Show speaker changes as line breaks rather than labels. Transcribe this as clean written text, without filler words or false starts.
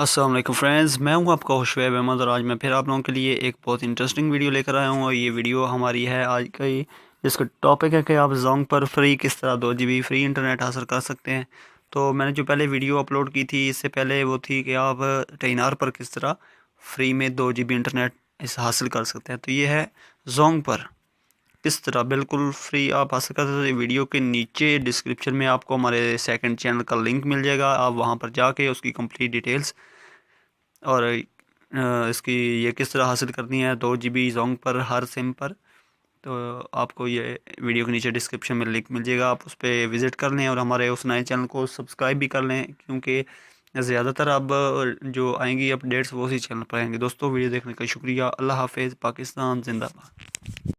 अस्सलाम वालेकुम फ्रेंड्स, मैं हूं आपका शुएब अहमद और आज मैं फिर आप लोगों के लिए एक बहुत इंटरेस्टिंग वीडियो लेकर आया हूं। और ये वीडियो हमारी है आज की, जिसका टॉपिक है कि आप जोंग पर फ्री किस तरह 2 GB फ्री इंटरनेट हासिल कर सकते हैं। तो मैंने जो पहले वीडियो अपलोड की थी इससे पहले वो थी कि आप टेनार पर किस तरह फ्री में 2 GB इंटरनेट इस हासिल कर सकते हैं। तो ये है जोंग पर किस तरह बिल्कुल फ्री आप हासिल कर सकते हैं। वीडियो के नीचे डिस्क्रिप्शन में आपको हमारे सेकंड चैनल का लिंक मिल जाएगा, आप वहां पर जाके उसकी कंप्लीट डिटेल्स और इसकी ये किस तरह हासिल करनी है 2 GB जोंग पर हर सिम पर। तो आपको ये वीडियो के नीचे डिस्क्रिप्शन में लिंक मिल जाएगा, आप उस पर विज़िट कर लें और हमारे उस नए चैनल को सब्सक्राइब भी कर लें, क्योंकि ज़्यादातर अब जो आएंगी अपडेट्स वो उसी चैनल पर आएंगे। दोस्तों वीडियो देखने का शुक्रिया। अल्लाह हाफिज़। पाकिस्तान जिंदाबाद।